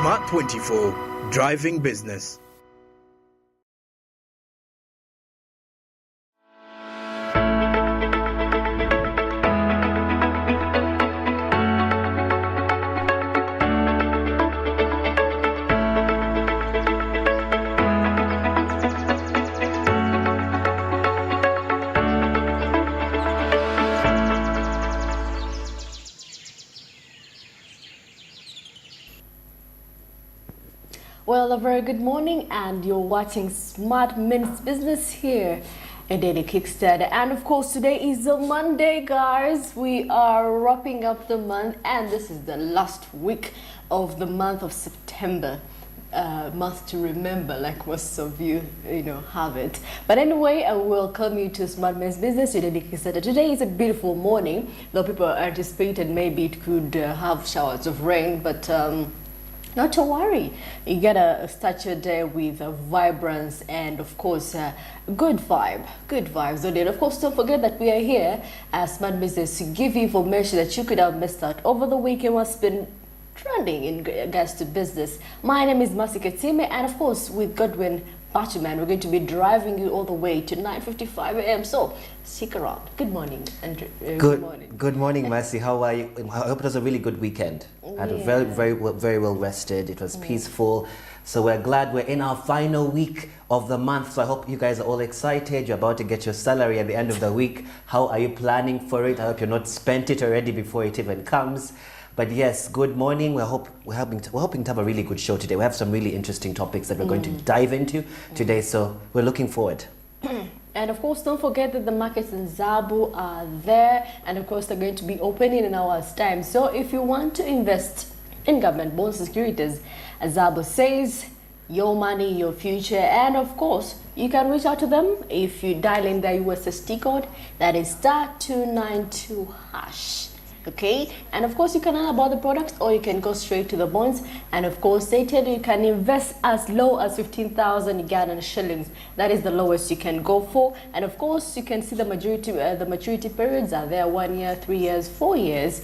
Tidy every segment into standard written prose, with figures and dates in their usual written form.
Smart 24, driving business. Well, a very good morning, and you're watching Smart Minutes Business here at Daily Kickstarter. And of course, today is a Monday, guys. We are wrapping up the month, and this is the last week of the month of September. Month to remember, like most of you have it. But anyway, I welcome you to Smart Minutes Business at Daily Kickstarter. Today is a beautiful morning, though people anticipated maybe it could have showers of rain, but not to worry. You gotta start your day with vibrance and, of course, good vibes. So then, of course, don't forget that we are here as Smart Business to give you information that you could have missed out over the weekend. What's been trending in regards to business. My name is Masika Time, and of course, with Godwin Batman, we're going to be driving you all the way to 9:55 a.m. So stick around. Good morning, Andrew. Good morning, Mercy. How are you? I hope it was a really good weekend. I had a very well rested. It was peaceful. So we're glad we're in our final week of the month. So I hope you guys are all excited. You're about to get your salary at the end of the week. How are you planning for it? I hope you're not spent it already before it even comes. But yes, good morning. We're hoping to have a really good show today. We have some really interesting topics that we're going to dive into today, so we're looking forward. And of course, don't forget that the markets in Zabu are there, and of course, they're going to be opening in an hour's time. So if you want to invest in government bonds and securities, as Zabu says, your money, your future, and of course, you can reach out to them if you dial in their USSD code, that is *292#. Okay, and of course you can learn about the products, or you can go straight to the bonds. And of course, they tell you can invest as low as 15,000 Ugandan shillings. That is the lowest you can go for. And of course, you can see the maturity periods are there: 1 year, 3 years, 4 years,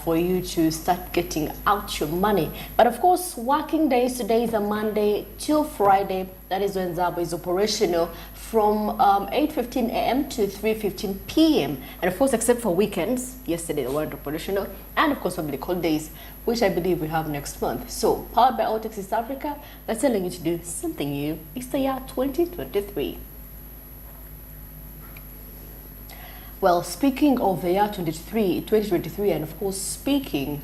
for you to start getting out your money. But of course, working days, today is a Monday till Friday. That is when Zabu is operational from 8:15 a.m. to 3:15 p.m. And of course, except for weekends, yesterday they weren't operational, and of course public holidays, which I believe we have next month. So, powered by Autox East Africa, that's telling you to do something new. It's the year 2023. Well, speaking of the year 2023, and of course speaking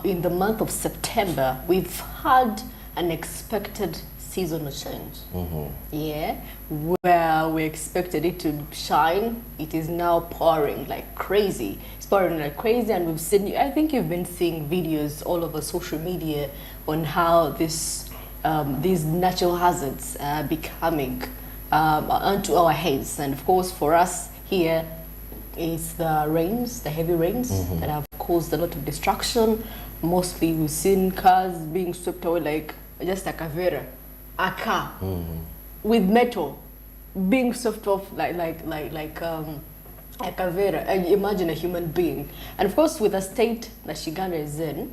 in the month of September, we've had an expected seasonal change. Yeah, where we expected it to shine, it is now pouring like crazy. It's pouring like crazy, and we've seen, I think you've been seeing videos all over social media on how these natural hazards are becoming onto our heads. And of course, for us here, it's the rains, the heavy rains that have caused a lot of destruction. Mostly we've seen cars being swept away like just a cavera. A car with metal being swept off like a cavera, and imagine a human being. And of course, with the state that Uganda is in,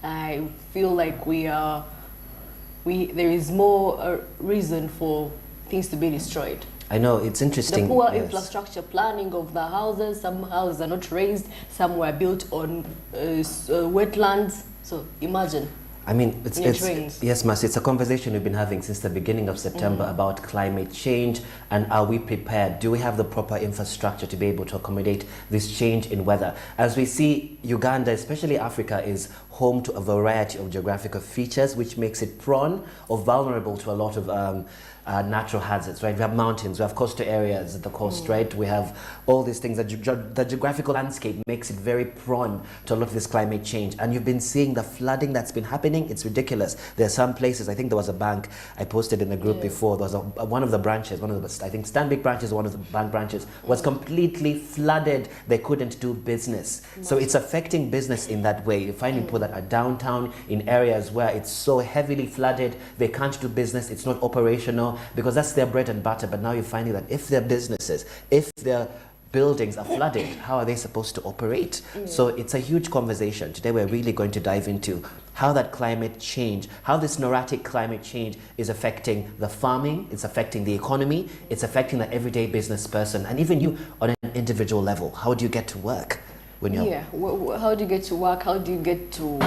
I feel like there is more reason for things to be destroyed. I know, it's interesting. The poor infrastructure planning of the houses. Some houses are not raised, some were built on wetlands. So imagine. I mean, yes, Mas, it's a conversation we've been having since the beginning of September about climate change, and are we prepared? Do we have the proper infrastructure to be able to accommodate this change in weather? As we see, Uganda, especially Africa, is home to a variety of geographical features, which makes it prone or vulnerable to a lot of natural hazards, right? We have mountains, we have coastal areas at the coast, right? We have all these things. The geographical landscape makes it very prone to a lot of this climate change. And you've been seeing the flooding that's been happening. It's ridiculous. There are some places, I think there was a bank I posted in the group before, there was one of the branches, I think Stanbic branches, one of the bank branches, was completely flooded. They couldn't do business. So it's affecting business in that way. You're finding people that are downtown in areas where it's so heavily flooded, they can't do business, it's not operational, because that's their bread and butter. But now you're finding that if their businesses, if their buildings are flooded, how are they supposed to operate? So it's a huge conversation. Today we're really going to dive into how that climate change, how this neurotic climate change is affecting the farming, it's affecting the economy, it's affecting the everyday business person, and even you on an individual level. How do you get to work when you're... Yeah, how do you get to work? How do you get to,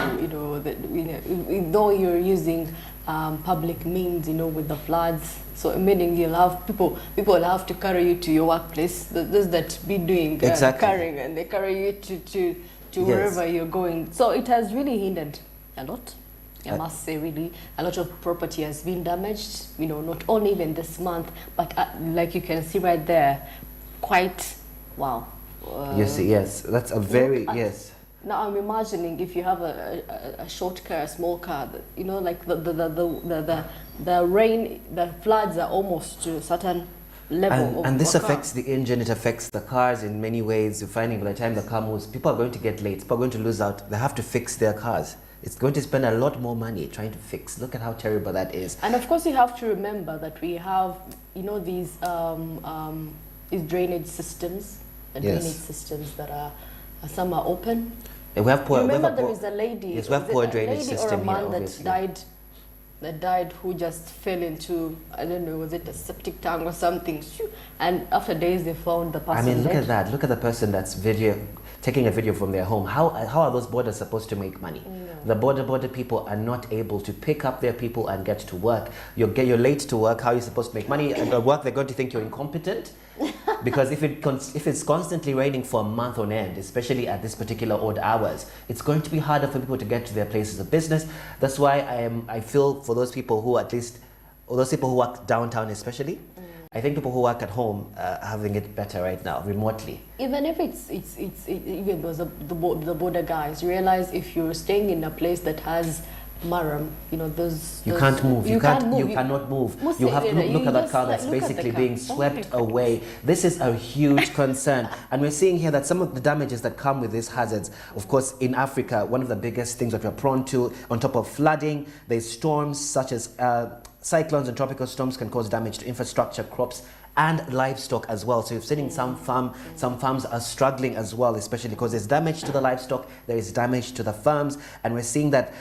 though you're using public means, with the floods, so meaning you'll have people will have to carry you to your workplace. Those that be doing carrying, and they carry you to wherever you're going. So it has really hindered a lot. I must say, really, a lot of property has been damaged. Not only even this month, but like you can see right there, quite wow. Yes, that's a very yes. Now I'm imagining if you have a short car, a small car, like the rain, the floods are almost to a certain level. And this affects the engine, it affects the cars in many ways. You're finding by the time the car moves, people are going to get late, people are going to lose out, they have to fix their cars. It's going to spend a lot more money trying to fix. Look at how terrible that is. And of course you have to remember that we have, these drainage systems, drainage systems that are, some are open. And we have poor, remember there is a lady, yes, we have poor drainage system or a man here, obviously. that died who just fell into, I don't know, was it a septic tank or something? And after days they found the person. I mean, look at that. Look at the person that's taking a video from their home. How are those borders supposed to make money? No. The border people are not able to pick up their people and get to work. You're late to work. How are you supposed to make money? At work, they're going to think you're incompetent. Because if it's constantly raining for a month on end, especially at this particular odd hours, it's going to be harder for people to get to their places of business. That's why I feel for those people who those people who work downtown especially, I think people who work at home are having it better right now, remotely. Even if it's even those the border guys, realize if you're staying in a place that has maram, you can't move. You cannot move. You have to look at that car that's basically being swept away. This is a huge concern, and we're seeing here that some of the damages that come with these hazards. Of course, in Africa, one of the biggest things that we're prone to, on top of flooding, there's storms such as cyclones and tropical storms can cause damage to infrastructure, crops, and livestock as well. So you've seen some farms are struggling as well, especially because there's damage to the livestock, there is damage to the farms, and we're seeing that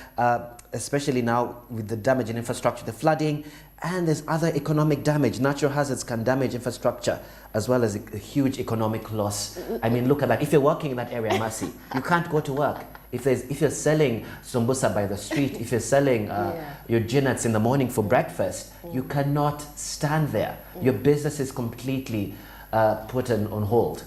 especially now with the damage in infrastructure, the flooding, and there's other economic damage. Natural hazards can damage infrastructure as well as a huge economic loss. I mean, look at that. If you're working in that area, Mercy, you can't go to work. If you're selling sambusa by the street, if you're selling your jinnats in the morning for breakfast, you cannot stand there. Your business is completely put on hold.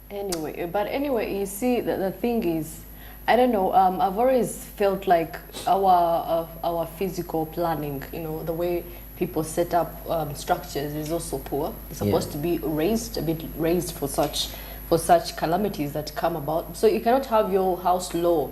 Anyway, you see, the thing is, I don't know, I've always felt like our physical planning, the way people set up structures is also poor. It's supposed to be a bit raised for such calamities that come about. So you cannot have your house low.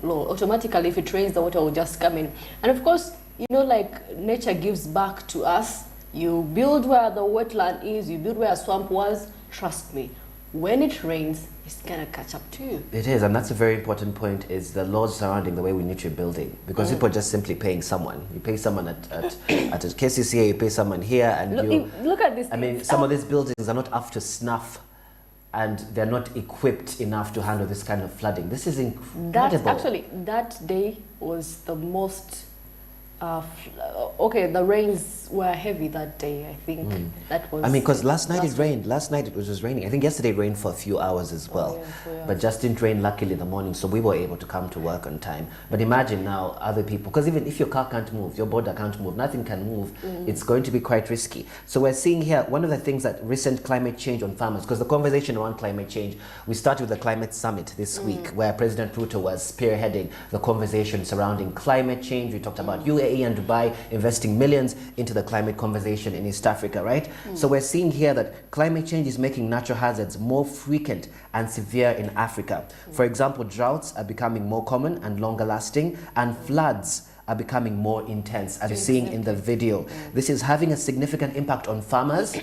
Automatically, if it rains, the water will just come in. And of course, like nature gives back to us. You build where the wetland is, you build where a swamp was. Trust me, when it rains, it's gonna catch up to you. It is, and that's a very important point, is the laws surrounding the way we need your building. Because people are just simply paying someone. You pay someone at a KCCA, you pay someone here, and look at this. I mean, some of these buildings are not up to snuff, and they're not equipped enough to handle this kind of flooding. This is incredible. That day was the most the rains were heavy that day. I think that was. I mean, because last night it rained. Last night it was just raining. I think yesterday it rained for a few hours as well, but just didn't rain luckily in the morning, so we were able to come to work on time. But imagine now other people, because even if your car can't move, your border can't move, nothing can move, it's going to be quite risky. So we're seeing here one of the things that recent climate change on farmers, because the conversation around climate change, we started with the climate summit this week, where President Ruto was spearheading the conversation surrounding climate change. We talked about UAE and Dubai investing millions into the climate conversation in East Africa, right? So we're seeing here that climate change is making natural hazards more frequent and severe in Africa. For example, droughts are becoming more common and longer lasting, and floods are becoming more intense, as you're seeing in the video. This is having a significant impact on farmers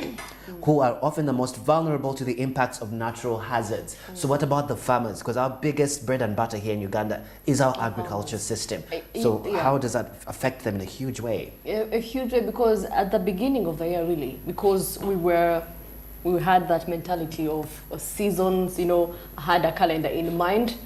who are often the most vulnerable to the impacts of natural hazards. So what about the farmers? Because our biggest bread and butter here in Uganda is our agriculture system. So how does that affect them in a huge way? A huge way, because at the beginning of the year, really, because we had that mentality of seasons, had a calendar in mind.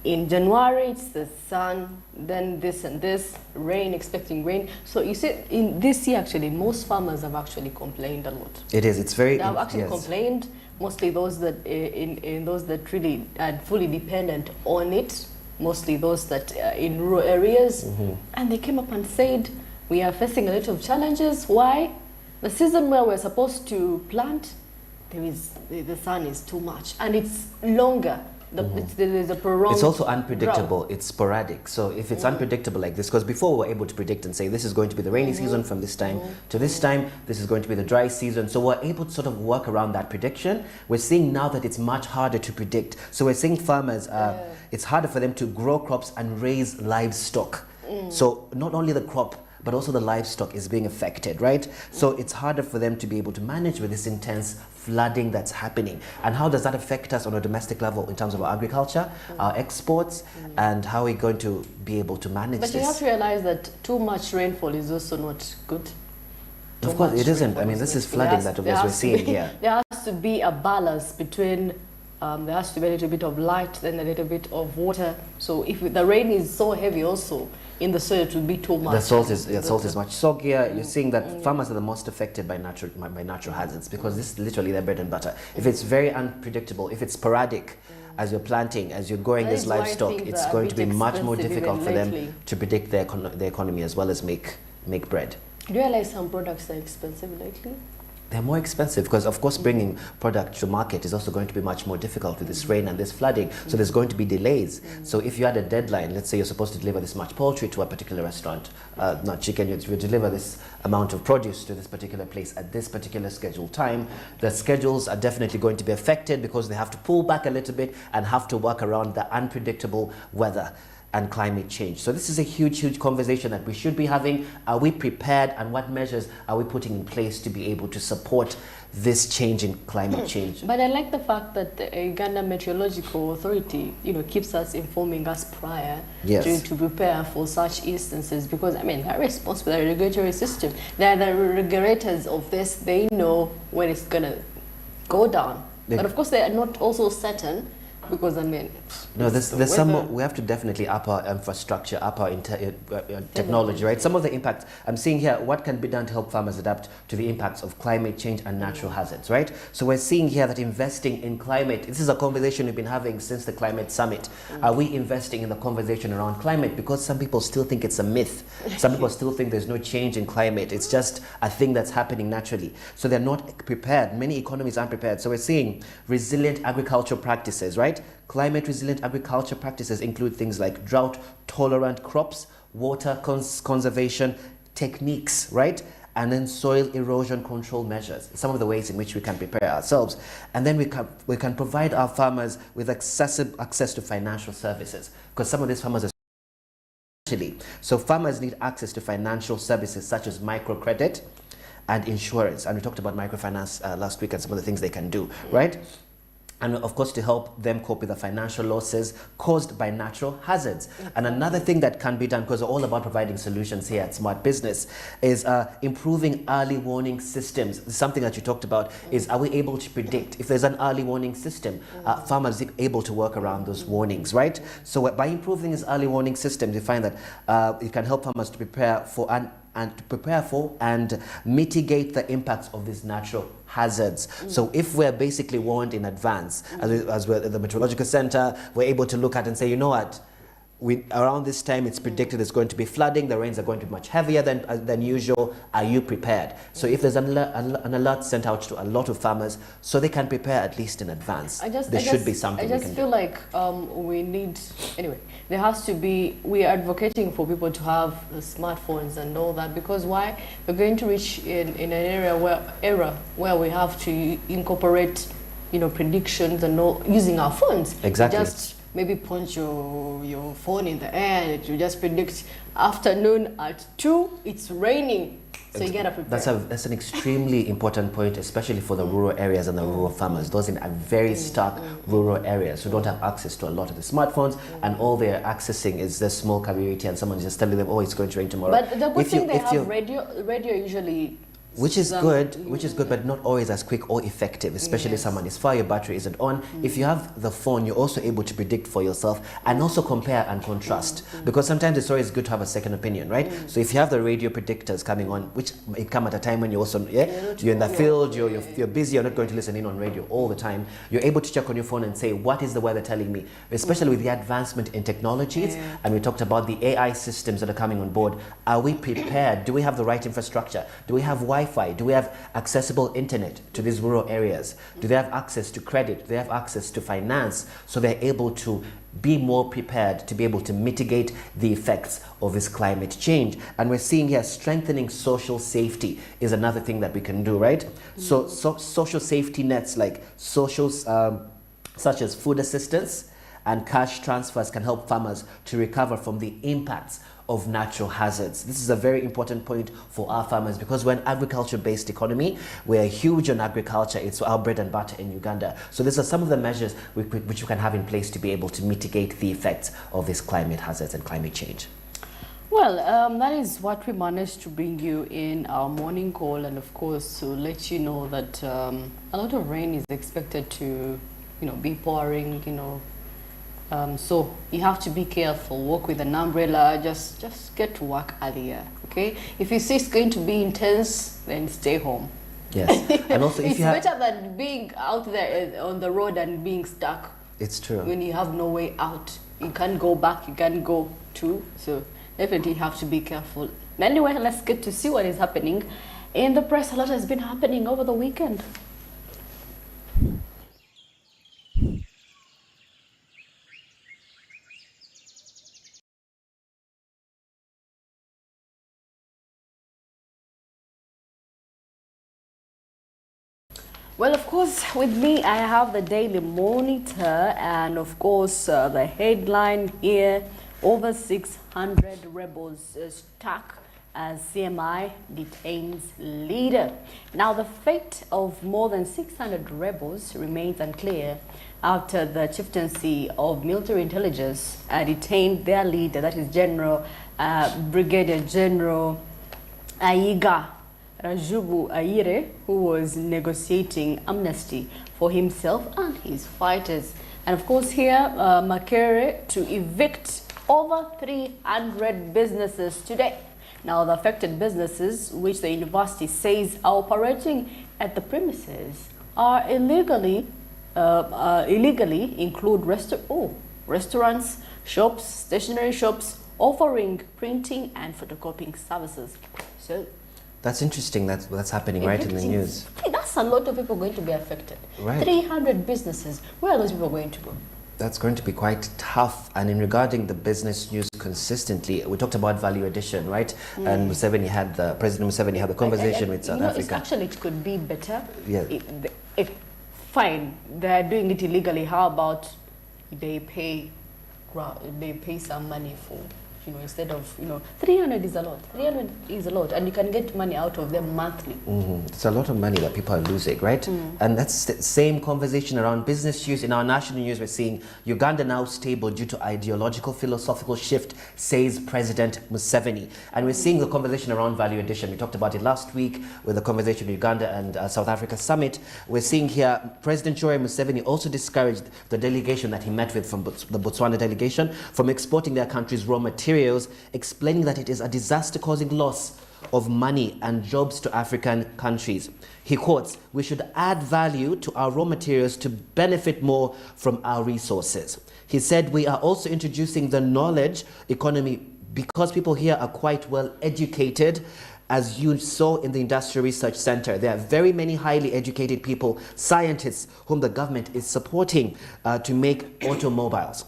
In January, it's the sun, then this and this, rain, expecting rain. So you see, in this year, actually, most farmers have actually complained a lot. It is. It's very. They have actually complained. Mostly those that in those that really are fully dependent on it. Mostly those that are in rural areas, and they came up and said, "We are facing a lot of challenges. Why? The season where we're supposed to plant, the sun is too much, and it's longer." There's a prolonged It's also unpredictable. drought. It's sporadic. So if it's unpredictable like this, because before we were able to predict and say this is going to be the rainy season from this time to this time, this is going to be the dry season. So we're able to sort of work around that prediction. We're seeing now that it's much harder to predict. So we're seeing farmers, it's harder for them to grow crops and raise livestock. So not only the crop, but also the livestock is being affected, right? So it's harder for them to be able to manage with this intense flooding that's happening. And how does that affect us on a domestic level in terms of our agriculture, our exports, and how we're going to be able to manage this? But you have to realize that too much rainfall is also not good. Of course, it isn't. I mean, this is flooding that we're seeing here. There has to be a balance between, there has to be a little bit of light, then a little bit of water. So if the rain is so heavy also, in the soil it will be too much. The salt is much soggier. You're seeing that farmers are the most affected by natural hazards because this is literally their bread and butter. If it's very unpredictable, if it's sporadic, as you're planting, as you're growing this livestock, it's going to be much more difficult for them to predict their economy as well as make bread. Do you realize some products are expensive lately? They're more expensive because, of course, bringing product to market is also going to be much more difficult with this rain and this flooding. So there's going to be delays. So if you had a deadline, let's say you're supposed to deliver this much poultry to a particular restaurant, not chicken, you deliver this amount of produce to this particular place at this particular scheduled time, the schedules are definitely going to be affected because they have to pull back a little bit and have to work around the unpredictable weather and climate change. So this is a huge conversation that we should be having. Are we prepared, and what measures are we putting in place to be able to support this change in climate change? But I like the fact that the Uganda Meteorological Authority, keeps us informing us prior to prepare for such instances, because I mean they're responsible, the regulatory system. They're the regulators of this. They know when it's gonna go down. But of course they are not also certain. Because I mean, no, there's some. We have to definitely up our infrastructure, up our technology, right? Some of the impacts I'm seeing here. What can be done to help farmers adapt to the impacts of climate change and natural hazards, right? So we're seeing here that investing in climate. This is a conversation we've been having since the climate summit. Are we investing in the conversation around climate? Because some people still think it's a myth. Some people still think there's no change in climate. It's just a thing that's happening naturally. So they're not prepared. Many economies aren't prepared. So we're seeing resilient agricultural practices, right? Climate resilient agriculture practices include things like drought tolerant crops, water conservation techniques, right? And then soil erosion control measures. Some of the ways in which we can prepare ourselves. And then we can provide our farmers with access to financial services, because some of these farmers are so farmers need access to financial services such as microcredit and insurance. And we talked about microfinance last week and some of the things they can do, right? And of course to help them cope with the financial losses caused by natural hazards. And another thing that can be done, because we're all about providing solutions here at Smart Business, is improving early warning systems. Something that you talked about is, are we able to predict if there's an early warning system? Farmers are able to work around those warnings, right? So by improving these early warning systems, you find that it can help farmers to prepare for and mitigate the impacts of these natural hazards. So if we're basically warned in advance, as we're at the Meteorological Center, we're able to look at and say, you know what, around this time it's predicted there's going to be flooding, the rains are going to be much heavier than usual. Are you prepared? So if there's an alert sent out to a lot of farmers, so they can prepare at least in advance, there should be something we can do. I just feel like we need, anyway, there has to be, we are advocating for people to have smartphones and all that, because why? We're going to reach in an era where we have to incorporate, predictions and all using our phones. Exactly. Just maybe punch your phone in the air and it will just predict afternoon at 2 it's raining. So you gotta prepare. That's an extremely important point, especially for the rural areas and the rural farmers. Those in a very stark rural areas who don't have access to a lot of the smartphones, and all they're accessing is the small community, and someone's just telling them, oh, it's going to rain tomorrow. But the good thing they have radio usually Which is good, but not always as quick or effective, especially if someone is far, your battery isn't on. If you have the phone, you're also able to predict for yourself and also compare and contrast. Because sometimes it's always good to have a second opinion, right? So if you have the radio predictors coming on, which may come at a time when you're also, you're in the field, you're busy, you're not going to listen in on radio all the time, you're able to check on your phone and say, what is the weather telling me? Especially with the advancement in technologies, and we talked about the AI systems that are coming on board. Are we prepared? Do we have the right infrastructure? Do we have Wi-Fi? Do we have accessible internet to these rural areas? Do they have access to credit? Do they have access to finance? So they're able to be more prepared to be able to mitigate the effects of this climate change. And we're seeing here strengthening social safety is another thing that we can do, right? So social safety nets like socials, such as food assistance and cash transfers can help farmers to recover from the impacts of natural hazards. This is a very important point for our farmers because we're an agriculture-based economy. We're huge on agriculture. It's our bread and butter in Uganda. So these are some of the measures which you can have in place to be able to mitigate the effects of these climate hazards and climate change. Well, that is what we managed to bring you in our morning call, and of course to let you know that a lot of rain is expected to, be pouring, so you have to be careful. Walk with an umbrella. Just get to work earlier, okay? If you see it's going to be intense, then stay home. Yes, and also if it's better than being out there on the road and being stuck. It's true. When you have no way out, you can't go back. You can't go to. So definitely you have to be careful. Anyway, let's get to see what is happening in the press. A lot has been happening over the weekend. Well, of course, with me, I have the Daily Monitor, and of course, the headline here, over 600 rebels stuck as CMI detains leader. Now, the fate of more than 600 rebels remains unclear after the chieftaincy of military intelligence detained their leader, that is Brigadier General Aiga Rajubu Aire, who was negotiating amnesty for himself and his fighters. And of course here, Makere to evict over 300 businesses today. Now the affected businesses, which the university says are operating at the premises, are illegally include restaurants, shops, stationery shops, offering printing and photocopying services. So that's interesting. That's happening right in the news. That's a lot of people going to be affected. Right. 300 businesses. Where are those people going to go? That's going to be quite tough. And in regarding the business news consistently, we talked about value addition, right? And President Museveni had the conversation with South Africa. It could be better. Yeah. Fine, they're doing it illegally. How about they pay some money for, instead of, 300 is a lot. 300 is a lot, and you can get money out of them monthly. It's a lot of money that people are losing, right? And that's the same conversation around business news. In our national news, we're seeing Uganda now stable due to ideological philosophical shift, says President Museveni. And we're seeing the conversation around value addition. We talked about it last week with the conversation with Uganda and South Africa summit. We're seeing here President Yoweri Museveni also discouraged the delegation that he met with from the Botswana delegation from exporting their country's raw materials, explaining that it is a disaster-causing loss of money and jobs to African countries. He quotes, "We should add value to our raw materials to benefit more from our resources." He said, "We are also introducing the knowledge economy because people here are quite well educated, as you saw in the Industrial Research Center. There are very many highly educated people, scientists, whom the government is supporting to make automobiles."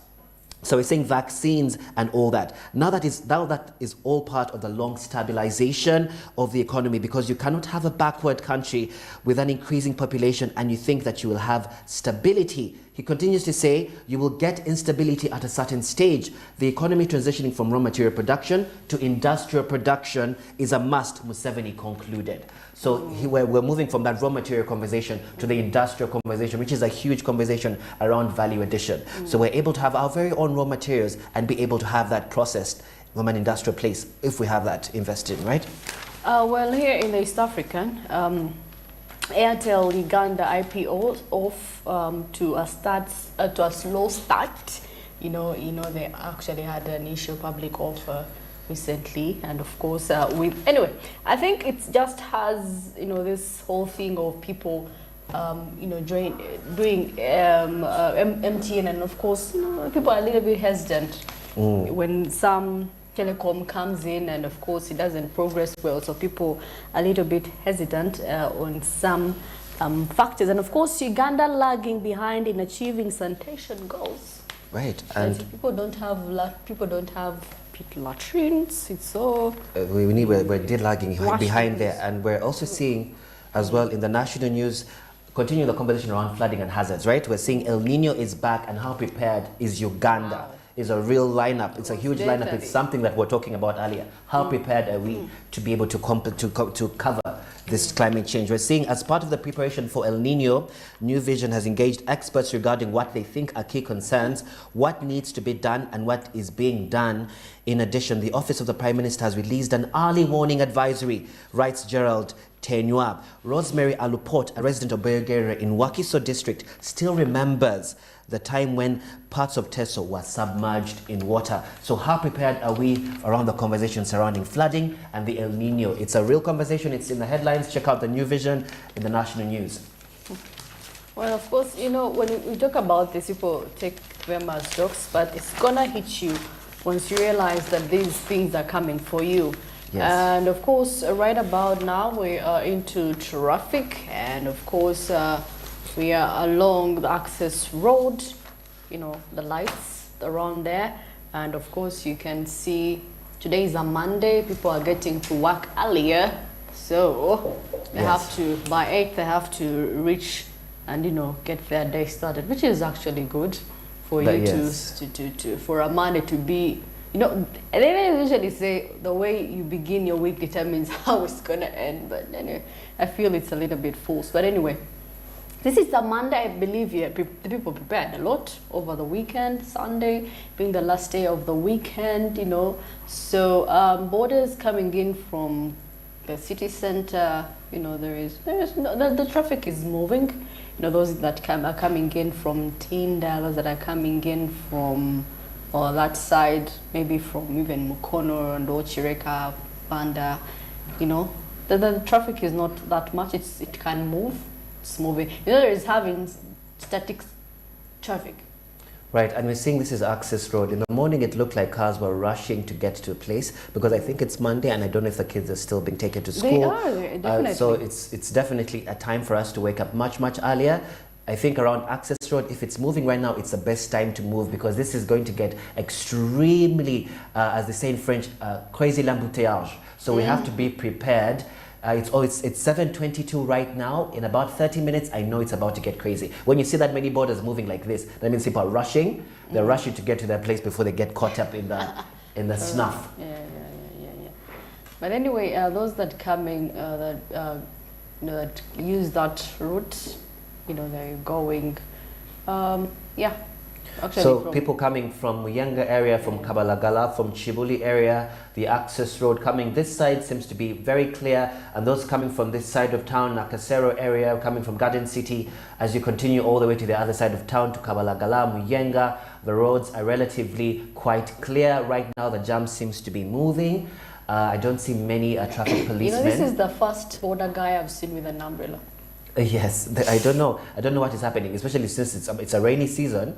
So we're saying vaccines and all that. Now that is all part of the long stabilization of the economy, because you cannot have a backward country with an increasing population and you think that you will have stability. He continues to say, you will get instability at a certain stage. The economy transitioning from raw material production to industrial production is a must, Museveni concluded. So we're moving from that raw material conversation to the industrial conversation, which is a huge conversation around value addition. So we're able to have our very own raw materials and be able to have that processed from an industrial place if we have that invested in, right? Well, here in the East African, Airtel Uganda IPO off to a slow start. They actually had an issue public offer recently, and of course, anyway, I think it just has this whole thing of people, doing MTN, and of course, people are a little bit hesitant when some telecom comes in, and of course it doesn't progress well, so people are a little bit hesitant on some factors, and of course Uganda lagging behind in achieving sanitation goals. Right, and people don't have pit latrines. It's so we're dead lagging behind there, and we're also seeing as well in the national news, continuing the conversation around flooding and hazards. Right, we're seeing El Nino is back, and how prepared is Uganda? Wow. Is a real lineup. It's a huge lineup. It's something that we were talking about earlier. How prepared are we to be able to cover this climate change? We're seeing, as part of the preparation for El Nino, New Vision has engaged experts regarding what they think are key concerns, what needs to be done, and what is being done. In addition, the Office of the Prime Minister has released an early warning advisory, writes Gerald Tenua. Rosemary Aluport, a resident of Bulgaria in Wakiso district, still remembers the time when parts of Teso were submerged in water. So how prepared are we around the conversation surrounding flooding and the El Nino? It's a real conversation. It's in the headlines. Check out the New Vision in the national news. Well, of course, when we talk about this, people take them as jokes, but it's gonna hit you once you realize that these things are coming for you. Yes. And of course, right about now, we are into traffic, and of course, we are along the access road, the lights around there. And of course, you can see today is a Monday. People are getting to work earlier. So they have to, by 8, they have to reach and, get their day started, which is actually good for you to for a Monday to be, they usually say the way you begin your week determines how it's going to end. But anyway, I feel it's a little bit false. But anyway, this is a Monday, I believe the people prepared a lot over the weekend, Sunday being the last day of the weekend, So borders coming in from the city center, the traffic is moving. Those that are coming in from Tinda, those that are coming in from that side, maybe from even Mukono and Ochireka, Banda, the traffic is not that much. It can move. It's moving. There is having static traffic. Right, and we're seeing this is access road. In the morning, it looked like cars were rushing to get to a place because I think it's Monday, and I don't know if the kids are still being taken to school. They are, definitely. So it's definitely a time for us to wake up much, much earlier. I think around access road, if it's moving right now, it's the best time to move because this is going to get extremely, as they say in French, crazy l'embouteillage. So we have to be prepared. It's 7:22 right now. In about 30 minutes, I know it's about to get crazy. When you see that many borders moving like this, that means people are rushing. They're rushing to get to their place before they get caught up in the snuff. Yeah. But anyway, those that coming that use that route, they're going. Actually, so people coming from Muyenga area, from Kabalagala, from Chibuli area, the access road coming this side seems to be very clear, and those coming from this side of town, Nakasero area, coming from Garden City, as you continue all the way to the other side of town to Kabalagala, Muyenga, the roads are relatively quite clear. Right now the jam seems to be moving. I don't see many traffic policemen. This is the first border guy I've seen with an umbrella. Yes, I don't know what is happening, especially since it's a rainy season.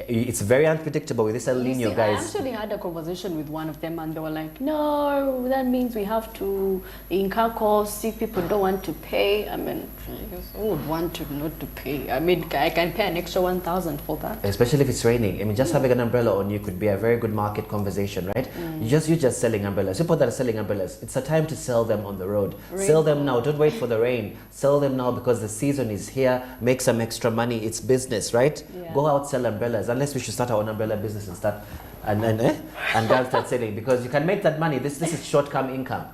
It's very unpredictable with this El Nino, guys. I actually had a conversation with one of them, and they were like, no, that means we have to incur costs if people don't want to pay. I mean, who would want to not to pay? I mean, I can pay an extra 1,000 for that. Especially if it's raining. I mean, just having an umbrella on you could be a very good market conversation, right? You're just selling umbrellas. People that are selling umbrellas, it's a time to sell them on the road. Sell them now. Don't wait for the rain. Sell them now because the season is here. Make some extra money. It's business, right? Yeah. Go out, sell umbrellas. Unless we should start our own umbrella business and start and girls start selling, because you can make that money. This is short-term income.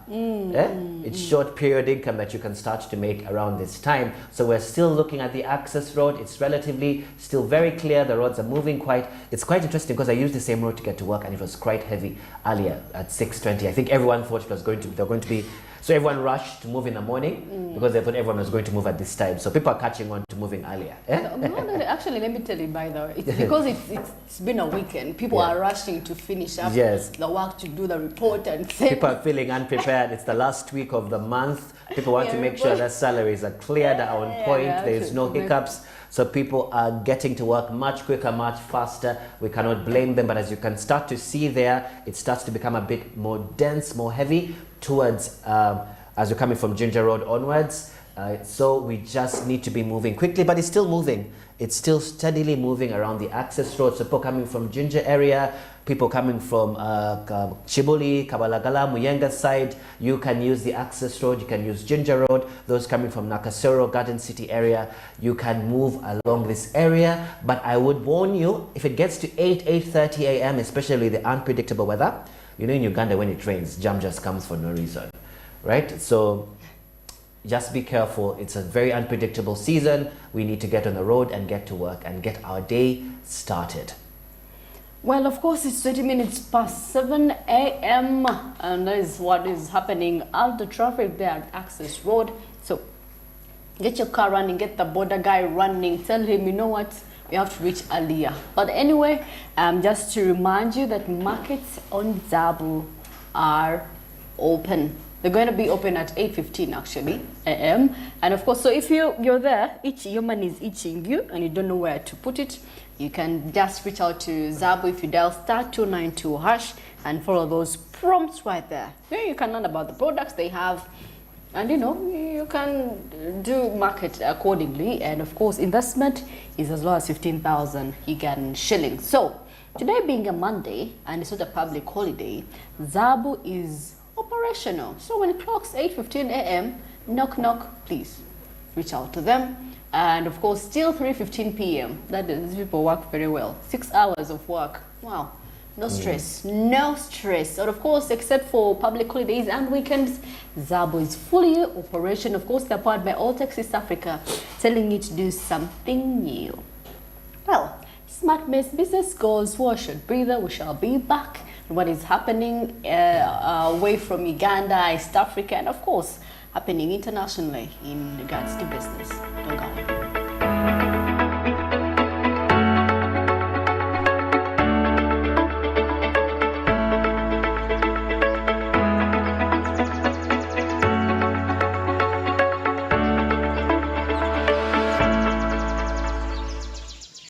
It's short period income that you can start to make around this time. So we're still looking at the access road. It's relatively still very clear. The roads are moving it's quite interesting, because I used the same road to get to work and it was quite heavy earlier at 6:20. I think everyone thought they're going to be, so everyone rushed to move in the morning because they thought everyone was going to move at this time. So people are catching on to moving earlier. No, actually, let me tell you, by the way, it's because it's been a weekend. People are rushing to finish up the work, to do the report and things. People are feeling unprepared. It's the last week of the month. People want to make sure their salaries are cleared, are on point. There is no hiccups. So people are getting to work much quicker, much faster. We cannot blame them, but as you can start to see there, it starts to become a bit more dense, more heavy towards, as you're coming from Ginger Road onwards. So we just need to be moving quickly, but it's still moving. It's still steadily moving around the access road. So people coming from Ginger area, people coming from Chibuli, Kabalagala, Muyenga side, you can use the access road, you can use Ginger Road. Those coming from Nakasero, Garden City area, you can move along this area. But I would warn you, if it gets to 8:30 a.m., especially the unpredictable weather, you know, in Uganda when it rains, jam just comes for no reason, right? So just be careful. It's a very unpredictable season. We need to get on the road and get to work and get our day started. Well, of course, it's 20 minutes past 7 a.m. and that is what is happening at the traffic there at Access Road. So get your car running, get the border guy running, tell him, you know what, we have to reach earlier. But anyway, just to remind you that markets on Zabu are open. They're going to be open at 8:15 actually a.m. And of course, so if you're there, your money is itching you and you don't know where to put it, you can just reach out to Zabu if you dial *292# and follow those prompts right there. There you can learn about the products they have, and you know, you can do market accordingly. And of course, investment is as low as 15,000 Ugandan shillings. So today being a Monday and it's not a public holiday, Zabu is operational. So when it clocks 8:15 a.m, knock knock, please reach out to them. And of course, still 3:15 p.m. That is, these people work very well. 6 hours of work. Wow. No stress. No stress. And of course, except for public holidays and weekends, Zabu is fully operational. Of course, they're powered by Alltech East Africa, telling you to do something new. Well, Smart Mess Business goes for a short breather. We shall be back. What is happening away from Uganda, East Africa, and of course, happening internationally in regards to business. Don't go away.